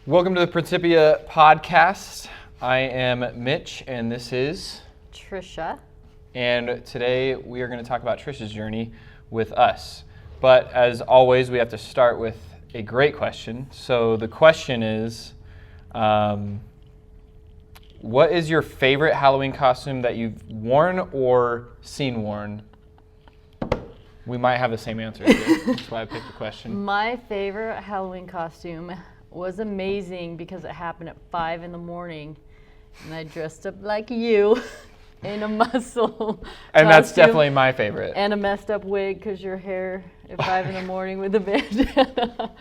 Welcome to the Principia podcast. I am Mitch, and this is Trisha. And today we are going to talk about Trisha's journey with us. But as always, we have to start with a great question. So the question is, what is your favorite Halloween costume that you've worn or seen worn? We might have the same answer here. That's why I picked the question. My favorite Halloween costume was amazing because it happened at 5 a.m, and I dressed up like you in a muscle And that's costume definitely my favorite. and a messed up wig because your hair at 5 a.m. with a bandana.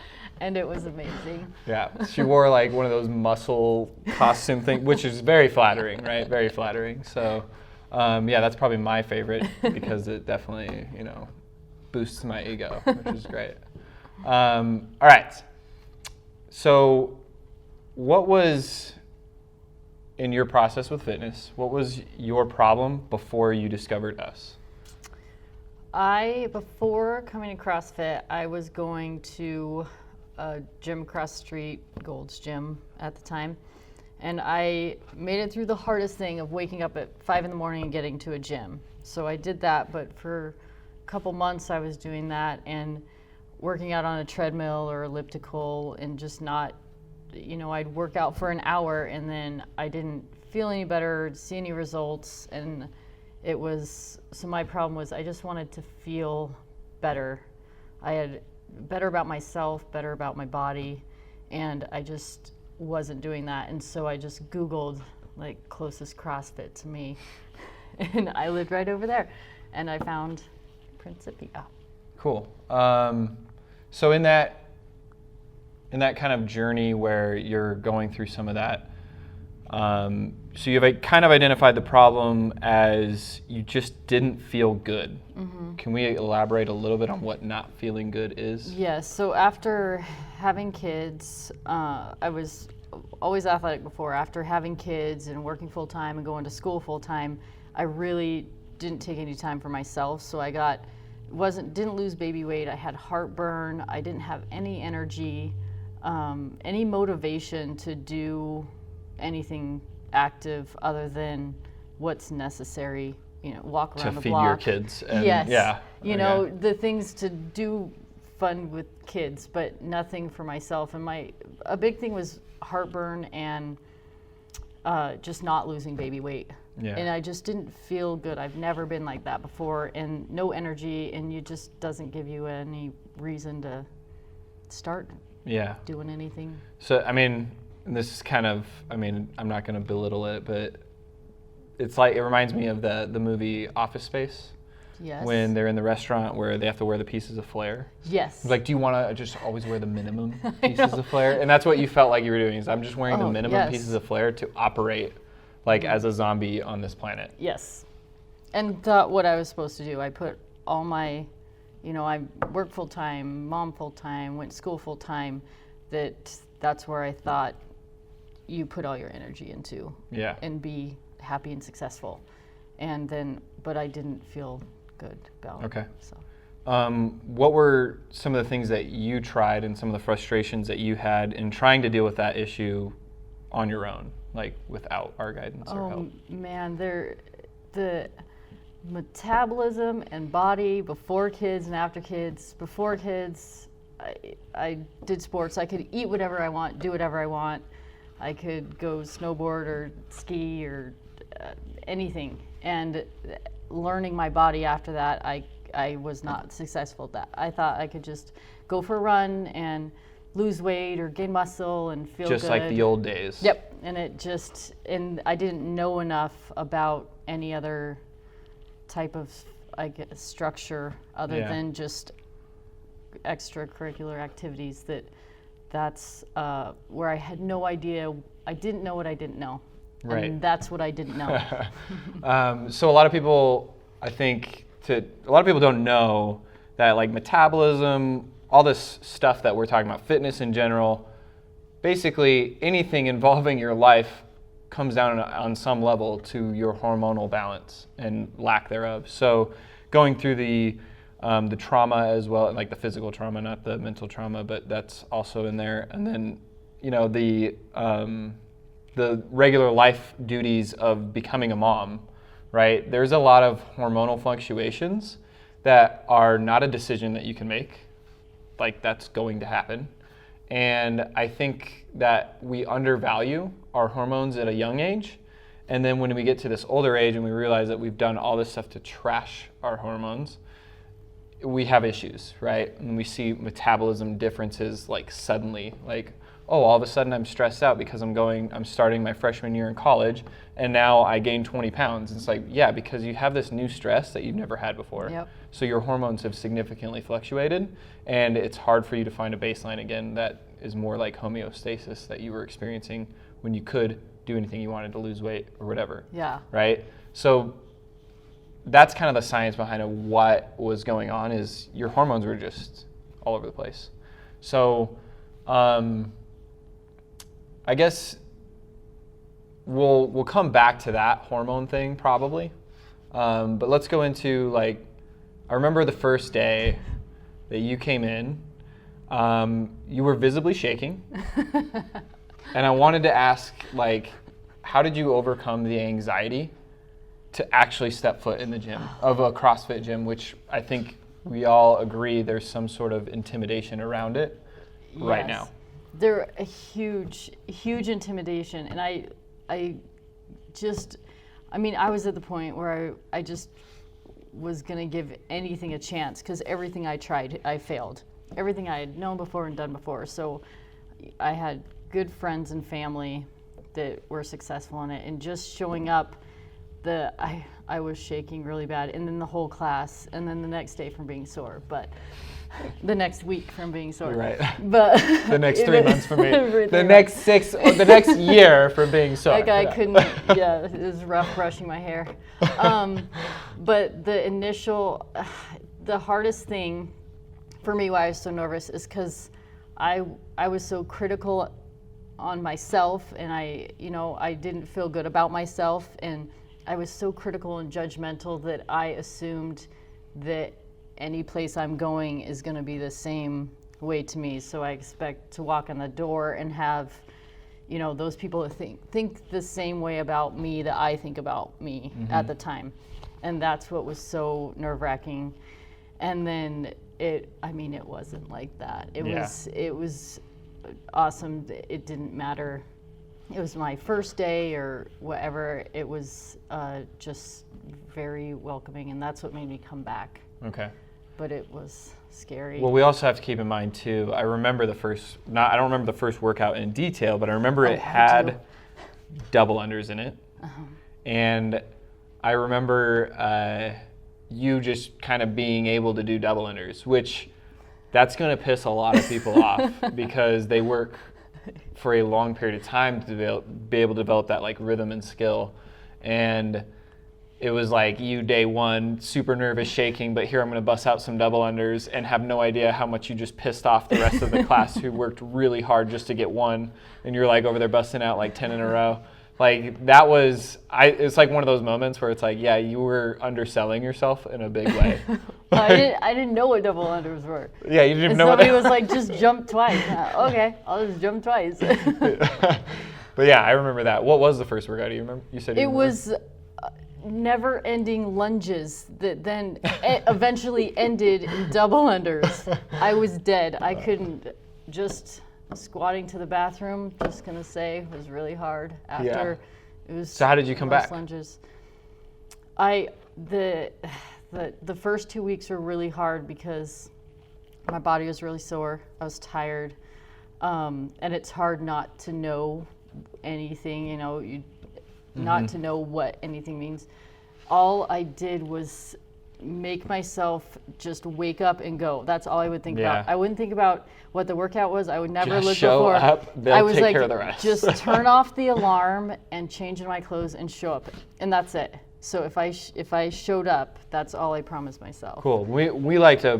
And it was amazing. Yeah, she wore like one of those muscle costume things, which is very flattering, right? Very flattering. So, yeah, that's probably my favorite because it definitely, boosts my ego, which is great. All right. So, what was, in your process with fitness, what was your problem before you discovered us? Before coming to CrossFit, I was going to a gym across the street, Gold's Gym at the time, and I made it through the hardest thing of waking up at 5 a.m. and getting to a gym. So I did that, but for a couple months I was doing that and working out on a treadmill or elliptical and just not, I'd work out for an hour and then I didn't feel any better, see any results, and so my problem was I just wanted to feel better. I had better about myself, better about my body, and I just wasn't doing that. And so I just Googled like closest CrossFit to me, and I lived right over there, and I found Principia. Cool. So in that kind of journey where you're going through some of that, so you've kind of identified the problem as you just didn't feel good. Mm-hmm. Can we elaborate a little bit on what not feeling good is? Yes. So after having kids, I was always athletic before. After having kids and working full time and going to school full time, I really didn't take any time for myself. So I didn't lose baby weight. I had heartburn. I didn't have any energy, any motivation to do anything active other than what's necessary, walk around the block. To feed your kids. And, yes. Yeah. The things to do fun with kids, but nothing for myself. And a big thing was heartburn and just not losing baby weight. Yeah. And I just didn't feel good. I've never been like that before, and no energy, and it just doesn't give you any reason to start doing anything. So, and this is kind of, I'm not going to belittle it, but it's like, it reminds me of the movie Office Space. Yes. When they're in the restaurant where they have to wear the pieces of flair. Yes. It's like, do you want to just always wear the minimum pieces of flair? And that's what you felt like you were doing, is I'm just wearing the minimum pieces of flair to operate like as a zombie on this planet. Yes. And thought what I was supposed to do. I put all my, I work full time, mom full time, went to school full time, that's where I thought you put all your energy into. Yeah. And be happy and successful. And then, but I didn't feel good about it. Okay. So. What were some of the things that you tried and some of the frustrations that you had in trying to deal with that issue on your own, like without our guidance or help? Oh man, the metabolism and body before kids and after kids. Before kids, I did sports. I could eat whatever I want, do whatever I want. I could go snowboard or ski or anything. And learning my body after that, I was not successful at that. I thought I could just go for a run and lose weight or gain muscle and feel just good. Like the old days. Yep. And I didn't know enough about any other type of, structure other than just extracurricular activities. That's where I had no idea. I didn't know what I didn't know. Right. And that's what I didn't know. So a lot of people, a lot of people don't know that like metabolism, all this stuff that we're talking about, fitness in general, basically anything involving your life comes down on some level to your hormonal balance and lack thereof. So going through the trauma as well, like the physical trauma, not the mental trauma, but that's also in there. And then, the regular life duties of becoming a mom, right? There's a lot of hormonal fluctuations that are not a decision that you can make. Like, that's going to happen. And I think that we undervalue our hormones at a young age. And then when we get to this older age and we realize that we've done all this stuff to trash our hormones, we have issues, right? And we see metabolism differences like suddenly, like, oh, all of a sudden I'm stressed out because I'm starting my freshman year in college and now I gained 20 pounds. It's like, yeah, because you have this new stress that you've never had before. Yep. So your hormones have significantly fluctuated and it's hard for you to find a baseline again that is more like homeostasis that you were experiencing when you could do anything you wanted to lose weight or whatever. Yeah. Right? So that's kind of the science behind what was going on is your hormones were just all over the place. So I guess we'll come back to that hormone thing probably. But let's go into like, I remember the first day that you came in, you were visibly shaking. And I wanted to ask, like, how did you overcome the anxiety to actually step foot in the gym, of a CrossFit gym, which I think we all agree there's some sort of intimidation around it right now. They're a huge intimidation. And I was at the point where I just was going to give anything a chance because everything I tried, I failed. Everything I had known before and done before. So I had good friends and family that were successful in it. And just showing up, I was shaking really bad. And then the whole class, and then the next day from being sore. But the next week from being sore. Right. But the next 3 months from being the next year from being sore. Like I couldn't, it was rough brushing my hair. But the hardest thing for me why I was so nervous is because I was so critical on myself and I didn't feel good about myself and I was so critical and judgmental that I assumed that any place I'm going is going to be the same way to me. So I expect to walk in the door and have, those people think the same way about me that I think about me at the time. And that's what was so nerve-wracking. And then it wasn't like that. It was awesome. It didn't matter. It was my first day or whatever. It was just very welcoming, and that's what made me come back. Okay. But it was scary. Well, we also have to keep in mind too, I don't remember the first workout in detail, but I remember it had double unders in it. Uh-huh. And I remember you just kind of being able to do double unders, which that's going to piss a lot of people off because they work for a long period of time to be able to develop that like rhythm and skill. And it was like you day one, super nervous, shaking, but here I'm going to bust out some double unders and have no idea how much you just pissed off the rest of the class who worked really hard just to get one. And you're like over there busting out like 10 in a row. Like that was, it's like one of those moments where it's like, yeah, you were underselling yourself in a big way. I didn't know what double unders were. Yeah, you didn't know. Somebody was like, just jump twice. Okay, I'll just jump twice. But yeah, I remember that. What was the first workout? Do you remember? You said it was never-ending lunges that then eventually ended in double unders. I was dead. I couldn't. Just squatting to the bathroom, just gonna say, was really hard after. It was. So how did you come back? Lunges. The first 2 weeks were really hard because my body was really sore. I was tired, and it's hard not to know anything. Not to know what anything means. All I did was make myself just wake up and go. That's all I would think about. I wouldn't think about what the workout was. I would never just look show before. Up, they'll I was take like, care of the rest. just turn off the alarm and change in my clothes and show up, and that's it. So if I showed up, that's all I promised myself. Cool. We like to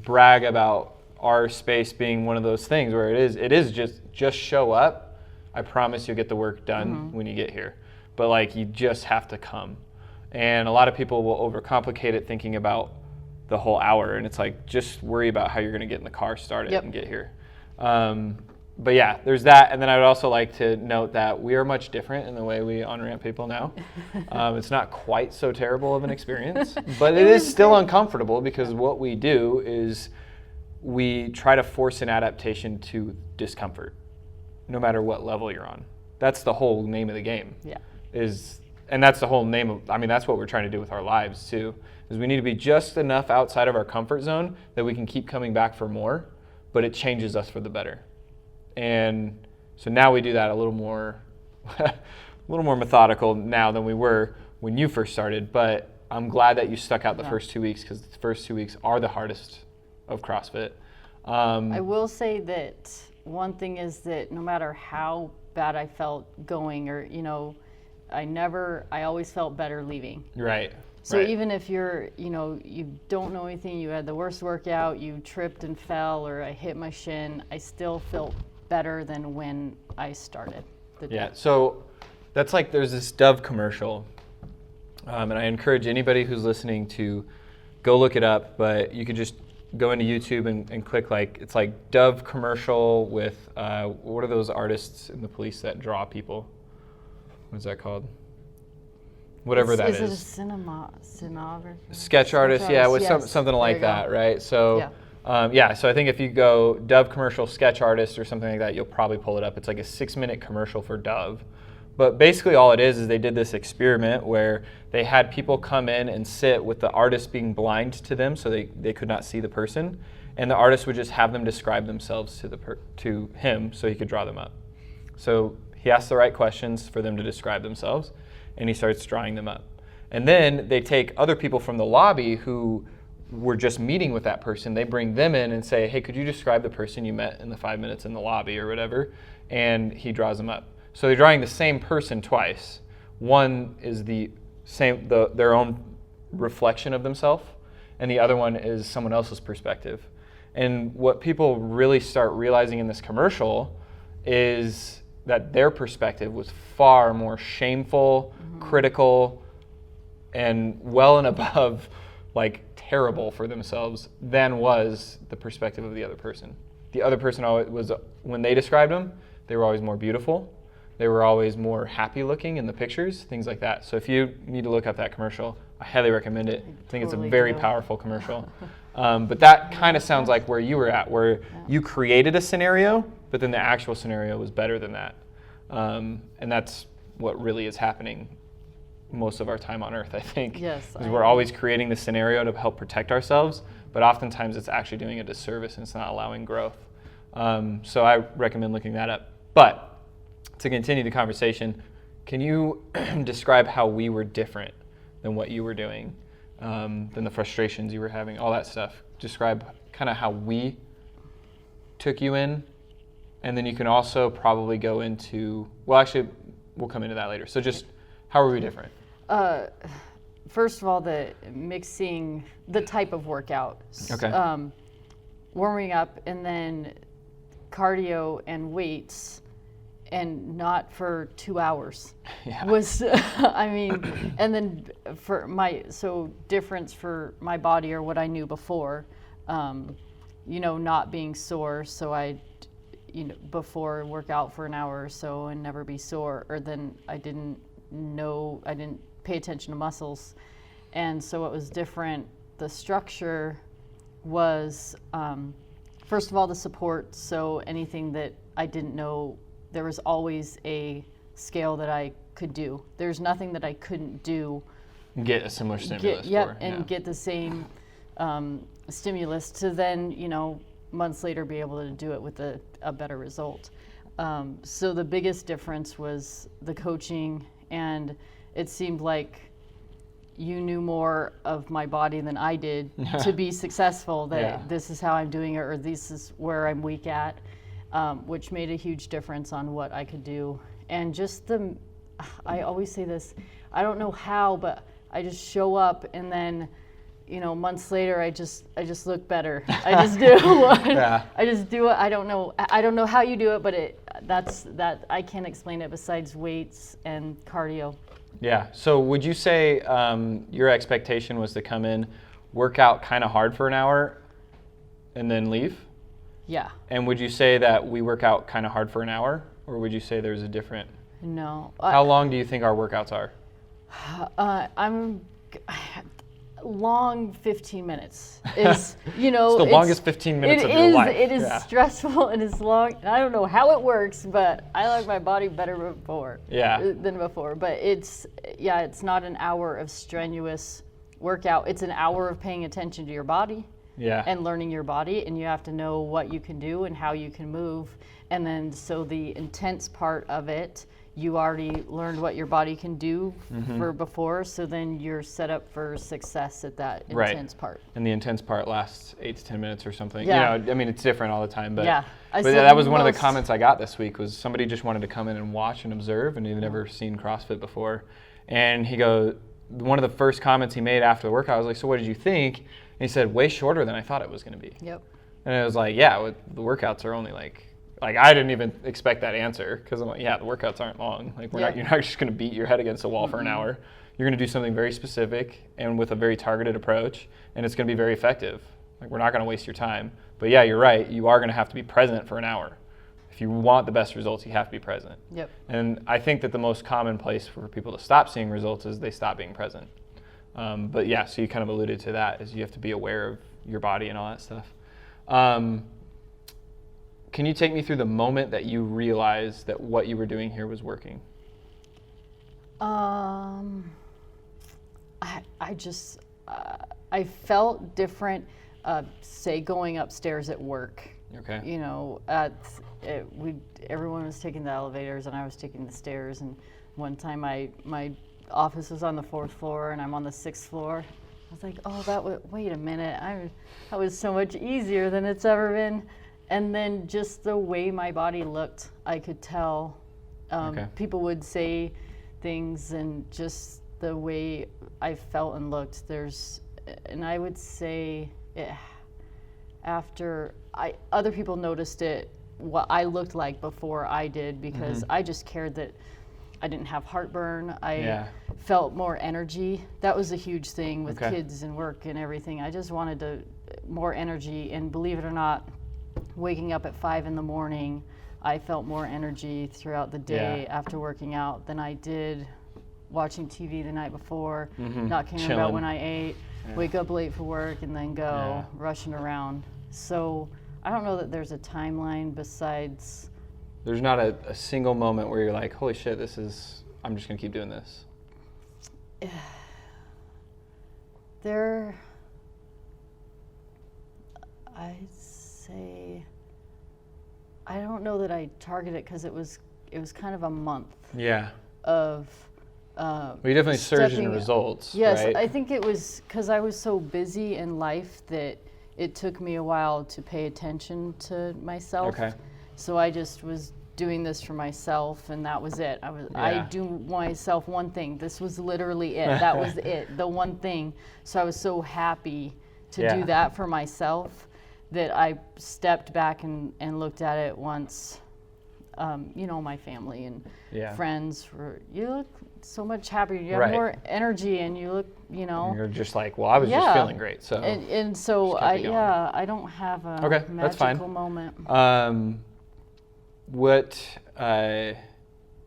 brag about our space being one of those things where it is just show up. I promise you'll get the work done when you get here. But like you just have to come. And a lot of people will overcomplicate it thinking about the whole hour. And it's like, just worry about how you're going to get in the car, start it, and get here. but yeah, there's that. And then I would also like to note that we are much different in the way we on-ramp people now. It's not quite so terrible of an experience, but it is still uncomfortable because what we do is we try to force an adaptation to discomfort, no matter what level you're on. That's the whole name of the game. Yeah. And that's the whole name of, I mean, that's what we're trying to do with our lives too, is we need to be just enough outside of our comfort zone that we can keep coming back for more, but it changes us for the better. And so now we do that a little more, a little more methodical now than we were when you first started, but I'm glad that you stuck out the first 2 weeks, because the first 2 weeks are the hardest of CrossFit. I will say that one thing is that no matter how bad I felt going, or, you know, I always felt better leaving. Right. So right. even if you're, you know, you don't know anything, you had the worst workout, you tripped and fell, or I hit my shin, I still felt better than when I started the day. Yeah, so that's like, there's this Dove commercial, and I encourage anybody who's listening to go look it up, but you could just go into YouTube and click, like, it's like Dove commercial with, what are those artists in the police that draw people? What's that called? Whatever that is. Is it a cinematographer? Sketch artist, yeah, with yes. something like that, right? So, so I think if you go Dove commercial sketch artist or something like that, you'll probably pull it up. It's like a 6-minute commercial for Dove. But basically all it is they did this experiment where they had people come in and sit with the artist being blind to them, so they could not see the person. And the artist would just have them describe themselves to him so he could draw them up. So he asks the right questions for them to describe themselves, and he starts drawing them up. And then they take other people from the lobby who were just meeting with that person, they bring them in and say, hey, could you describe the person you met in the 5 minutes in the lobby or whatever? And he draws them up. So they're drawing the same person twice. One is their own reflection of themselves, and the other one is someone else's perspective. And what people really start realizing in this commercial is that their perspective was far more shameful, critical, and well and above, like, terrible for themselves than was the perspective of the other person. The other person always was, when they described them, they were always more beautiful. They were always more happy looking in the pictures, things like that. So if you need to look up that commercial, I highly recommend it. I think it's a very powerful commercial. But that kind of sounds like where you were at, where you created a scenario, but then the actual scenario was better than that. And that's what really is happening most of our time on Earth, I think. Yes. Is we're always creating the scenario to help protect ourselves, but oftentimes it's actually doing a disservice and it's not allowing growth. So I recommend looking that up. But to continue the conversation, can you describe how we were different than what you were doing, than the frustrations you were having, all that stuff? Describe kind of how we took you in, and then you can also probably go into, well, actually, we'll come into that later. So just, how are we different? First of all, the mixing, the type of workout. Okay. Warming up, and then cardio and weights, and not for 2 hours. Yeah. Was, I mean, and then for difference for my body or what I knew before, not being sore. So before work out for an hour or so and never be sore, or then I didn't pay attention to muscles. And so it was different. The structure was, first of all, the support. So anything that I didn't know, there was always a scale that I could do. There's nothing that I couldn't do. Get a similar stimulus get the same stimulus to then, months later be able to do it with a better result. So the biggest difference was the coaching, and it seemed like you knew more of my body than I did to be successful, that this is how I'm doing it, or this is where I'm weak at. Which made a huge difference on what I could do. And just I always say this, I don't know how, but I just show up, and then, months later, I just look better. I just do. I just do it. I don't know how you do it, but I can't explain it besides weights and cardio. Yeah. So would you say your expectation was to come in, work out kind of hard for an hour, and then leave? Yeah. And would you say that we work out kind of hard for an hour, or would you say there's a different? No. How long do you think our workouts are? I'm long 15 minutes is, you know. It's the longest 15 minutes of your life. It is stressful and it's long. And I don't know how it works, but I like my body better than before. But it's not an hour of strenuous workout. It's an hour of paying attention to your body and learning your body. And you have to know what you can do and how you can move. And then so the intense part of it, you already learned what your body can do for before, so then you're set up for success at that intense part. And the intense part lasts 8 to 10 minutes or something. Yeah. You know, I mean, it's different all the time, but but that was one of the comments I got this week, was somebody just wanted to come in and watch and observe, and he'd never seen CrossFit before. And he goes, one of the first comments he made after the workout, I was like, so what did you think? And he said, way shorter than I thought it was going to be. Yep. And it was like, the workouts are only like I didn't even expect that answer, because I'm like, the workouts aren't long. Like you're not just going to beat your head against a wall for an hour. You're going to do something very specific and with a very targeted approach, and it's going to be very effective. Like, we're not going to waste your time. But you're right. You are going to have to be present for an hour. If you want the best results, you have to be present. Yep. And I think that the most common place for people to stop seeing results is they stop being present. So you kind of alluded to that, is you have to be aware of your body and all that stuff. Can you take me through the moment that you realized that what you were doing here was working? I felt different, say going upstairs at work. Okay. You know, everyone was taking the elevators and I was taking the stairs, and one time my office was on the 4th floor and I'm on the 6th floor. I was like, wait a minute, that was so much easier than it's ever been. And then just the way my body looked, I could tell. People would say things, and just the way I felt and looked. And I would say after other people noticed it, what I looked like before I did, because I just cared that I didn't have heartburn. I felt more energy. That was a huge thing with kids and work and everything. I just wanted more energy, and believe it or not, waking up at 5 a.m, I felt more energy throughout the day after working out than I did watching TV the night before, not caring about when I ate, wake up late for work, and then go rushing around. So I don't know that there's a timeline besides. There's not a single moment where you're like, holy shit, I'm just going to keep doing this. I'd say, I don't know that I targeted it, because it was kind of a month of you definitely surged in results. Yes, right? I think it was because I was so busy in life that it took me a while to pay attention to myself. Okay. So I just was doing this for myself, and that was it. I do myself one thing. This was literally it. That was it, the one thing. So I was so happy to do that for myself that I stepped back and looked at it once. My family and friends you look so much happier. You have more energy, and you look, And you're just like, well, I was just feeling great. So and so I don't have a magical moment.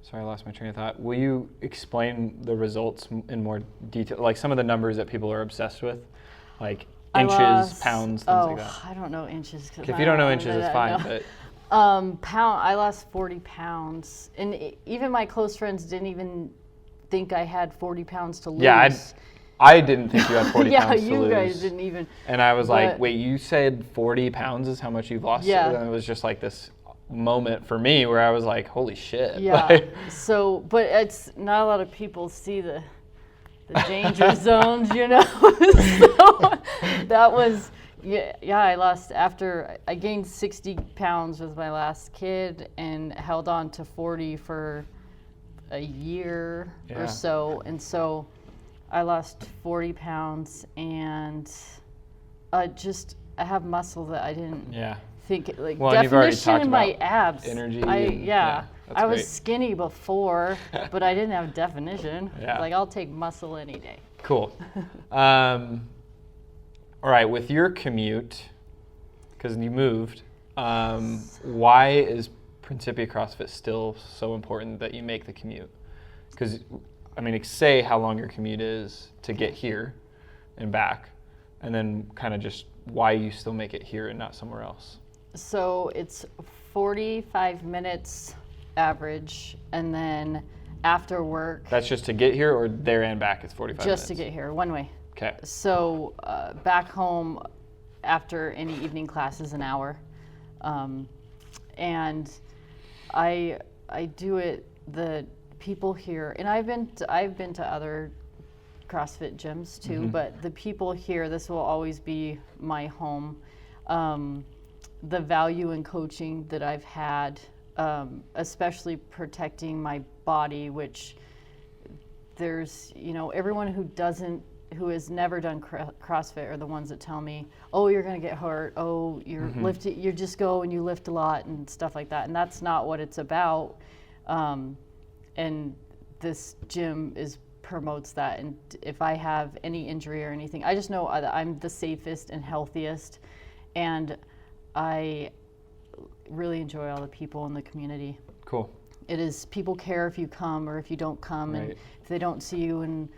Sorry, I lost my train of thought. Will you explain the results in more detail? Like some of the numbers that people are obsessed with, like inches, pounds, things like that. I don't know inches. If you don't know inches, it's fine. But I lost 40 pounds, and even my close friends didn't even think I had 40 pounds to lose. Yeah, I didn't think you had 40 pounds to lose. Yeah, you guys didn't even. And I was like, wait, you said 40 pounds is how much you've lost? Yeah. And it was just like this moment for me where I was like, holy shit. Yeah. But it's not a lot of people see the danger zones, So that was, I lost after I gained 60 pounds with my last kid and held on to 40 for a year or so. And so I lost 40 pounds, and I have muscle that I didn't think, definition in my abs. Energy. I was skinny before, but I didn't have definition. I'll take muscle any day. Cool. All right, with your commute, because you moved, Why is Principia CrossFit still so important that you make the commute? Because, I mean, say how long your commute is to get here and back, and then kind of just why you still make it here and not somewhere else. So it's 45 minutes average, and then after work. That's just to get here, or there and back it's 45 minutes? Just to get here, one way. Okay. So back home after any evening class is an hour. And I do it, the people here, and I've been to other CrossFit gyms too, but the people here, this will always be my home. The value in coaching that I've had, especially protecting my body, which there's, everyone who has never done CrossFit are the ones that tell me, oh, you're going to get hurt. Oh, you're lifting, you just go and you lift a lot and stuff like that. And that's not what it's about. And this gym promotes that. And if I have any injury or anything, I just know that I'm the safest and healthiest. And I really enjoy all the people in the community. Cool. It is, people care if you come or if you don't come. Right. And if they don't see you in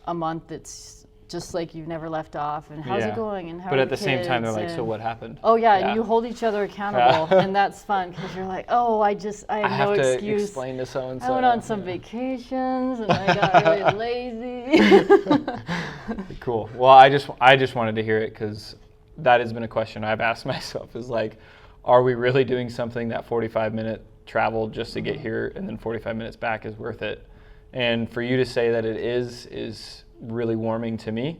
a month, it's just like you've never left off. And how's it going? And how But are at the the same time, they're kids? like, so what happened? Oh yeah, and you hold each other accountable, and that's fun because you're like, oh, I have no to excuse. Explain to so and so. I went on some vacations and I got really lazy. Cool. Well, I just wanted to hear it because that has been a question I've asked myself, is like, are we really doing something that 45-minute travel just to get here and then 45 minutes back is worth it? And for you to say that it is really warming to me,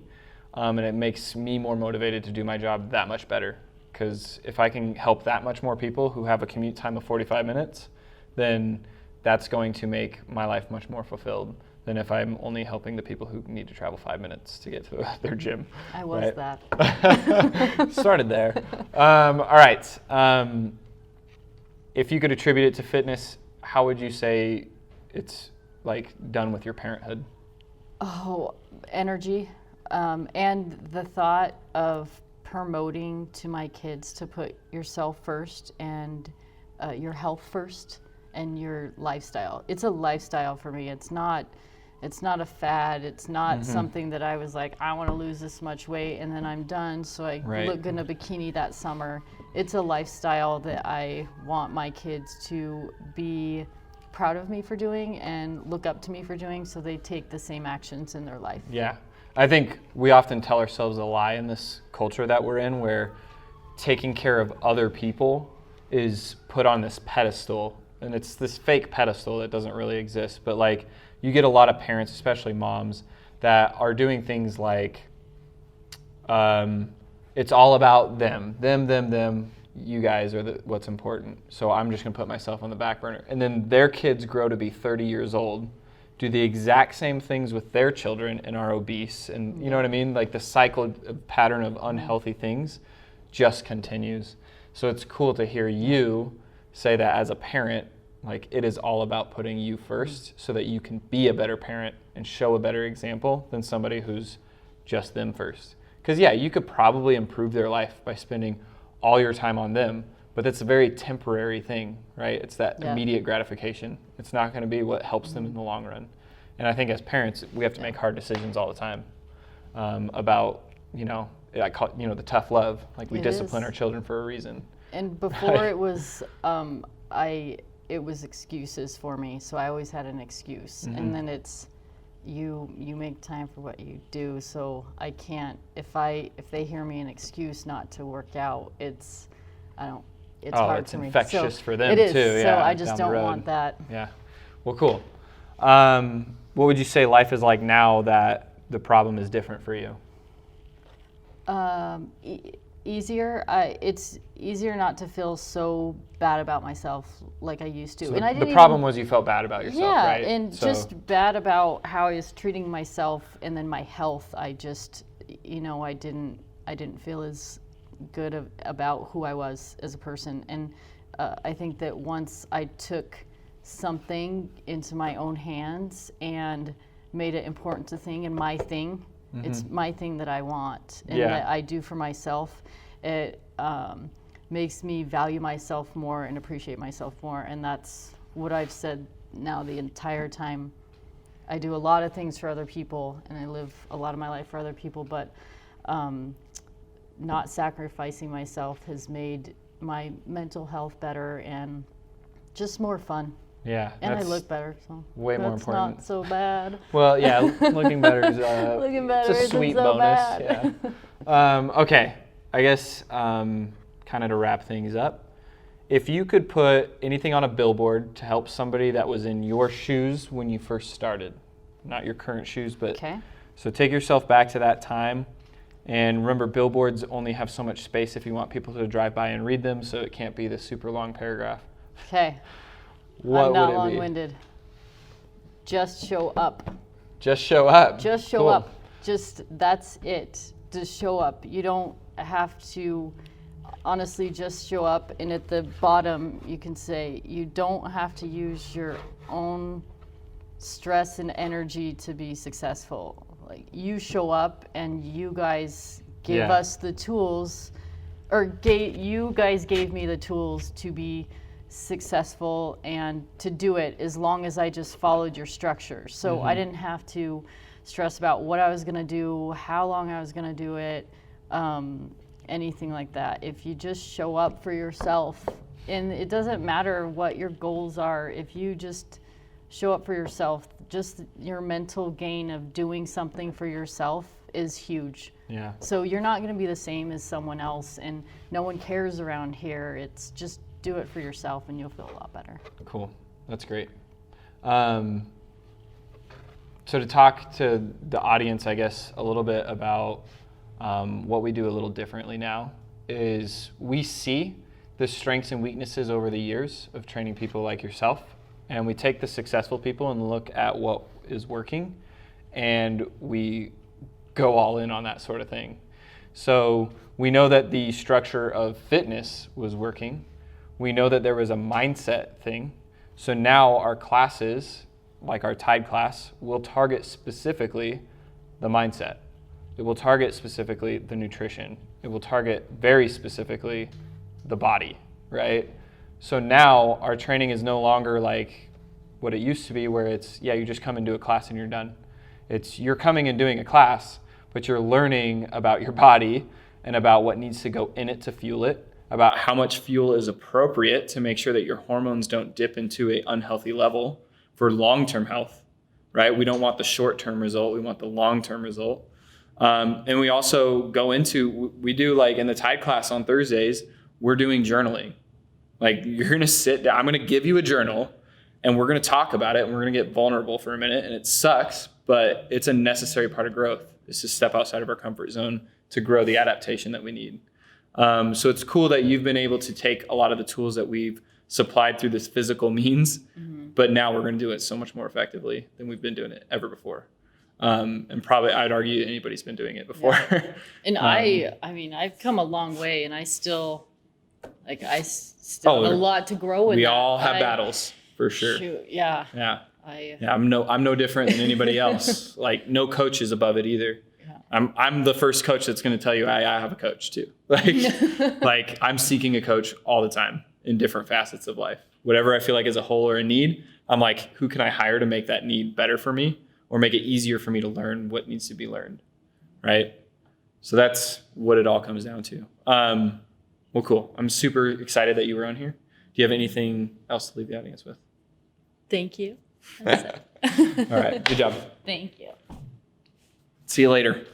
and it makes me more motivated to do my job that much better. Because if I can help that much more people who have a commute time of 45 minutes, then that's going to make my life much more fulfilled than if I'm only helping the people who need to travel 5 minutes to get to their gym. I was that. Started there. All right. If you could attribute it to fitness, how would you say it's like done with your parenthood? Oh, energy, and the thought of promoting to my kids to put yourself first and your health first and your lifestyle. It's a lifestyle for me. It's not a fad. It's not something that I was like, I want to lose this much weight and then I'm done, so I look good in a bikini that summer. It's a lifestyle that I want my kids to be proud of me for doing and look up to me for doing, so they take the same actions in their life. Yeah. I think we often tell ourselves a lie in this culture that we're in, where taking care of other people is put on this pedestal, and it's this fake pedestal that doesn't really exist. But like, you get a lot of parents, especially moms, that are doing things like it's all about them. You guys are what's important, so I'm just going to put myself on the back burner. And then their kids grow to be 30 years old, do the exact same things with their children and are obese. And you know what I mean? Like the cycle pattern of unhealthy things just continues. So it's cool to hear you say that as a parent, like it is all about putting you first so that you can be a better parent and show a better example than somebody who's just them first. Because yeah, you could probably improve their life by spending all your time on them, but it's a very temporary thing, right? It's that immediate gratification. It's not going to be what helps them in the long run. And I think as parents, we have to make hard decisions all the time about, I call it, the tough love. Like we discipline our children for a reason. And before it was, it was excuses for me. So I always had an excuse, and then it's you make time for what you do. So I can't, if they hear me an excuse not to work out, it's hard it's for me. Infectious for them it is, too. So I just don't want that. Yeah. Well, cool. What would you say life is like now that the problem is different for you? Easier. It's easier not to feel so bad about myself like I used to. So and the problem was you felt bad about yourself, right? Yeah, and just bad about how I was treating myself, and then my health. I just, I didn't feel as good about who I was as a person. And I think that once I took something into my own hands and made it important to thing and my thing, it's my thing that I want and that I do for myself. makes me value myself more and appreciate myself more. And that's what I've said now the entire time. I do a lot of things for other people, and I live a lot of my life for other people, but not sacrificing myself has made my mental health better and just more fun. Yeah. And I look better, so way more important. Not so bad. Well, yeah, looking better is looking better it's a sweet so bonus. Bad. Yeah. Okay, I guess kind of to wrap things up, if you could put anything on a billboard to help somebody that was in your shoes when you first started, not your current shoes, but so take yourself back to that time. And remember, billboards only have so much space if you want people to drive by and read them, so it can't be this super long paragraph. Okay. What I'm not would it long-winded. Just show up. Just show up. Just show up. Just, that's it. Just show up. You don't have to, honestly, just show up. And at the bottom, you can say, you don't have to use your own stress and energy to be successful. Like, you show up and you guys gave us the tools, or you guys gave me the tools to be successful and to do it as long as I just followed your structure. So I didn't have to stress about what I was going to do, how long I was going to do it, anything like that. If you just show up for yourself, and it doesn't matter what your goals are, if you just show up for yourself, just your mental gain of doing something for yourself is huge. Yeah. So you're not going to be the same as someone else, and no one cares around here. It's just do it for yourself and you'll feel a lot better. Cool. That's great. So to talk to the audience, I guess, a little bit about what we do a little differently now is we see the strengths and weaknesses over the years of training people like yourself, and we take the successful people and look at what is working, and we go all in on that sort of thing. So we know that the structure of fitness was working. We know that there was a mindset thing. So now our classes, like our Tide class, will target specifically the mindset. It will target specifically the nutrition. It will target very specifically the body, right? So now our training is no longer like what it used to be, where it's, you just come and do a class and you're done. It's you're coming and doing a class, but you're learning about your body and about what needs to go in it to fuel it, about how much fuel is appropriate to make sure that your hormones don't dip into an unhealthy level for long-term health, right? We don't want the short-term result. We want the long-term result. And we also go into, we do like in the Tide class on Thursdays, we're doing journaling. Like you're going to sit down, I'm going to give you a journal and we're going to talk about it and we're going to get vulnerable for a minute, and it sucks, but it's a necessary part of growth. It's to step outside of our comfort zone to grow the adaptation that we need. So it's cool that you've been able to take a lot of the tools that we've supplied through this physical means, but now we're going to do it so much more effectively than we've been doing it ever before. And probably I'd argue anybody's been doing it before. Yeah. And I mean, I've come a long way, and I still have a lot to grow in. We all have battles for sure. Shoot, yeah. Yeah. I'm no different than anybody else. Like no coach is above it either. I'm the first coach that's going to tell you I have a coach too. Like I'm seeking a coach all the time in different facets of life. Whatever I feel like is a hole or a need, I'm like, who can I hire to make that need better for me or make it easier for me to learn what needs to be learned, right? So that's what it all comes down to. Well, cool. I'm super excited that you were on here. Do you have anything else to leave the audience with? Thank you. All right. Good job. Thank you. See you later.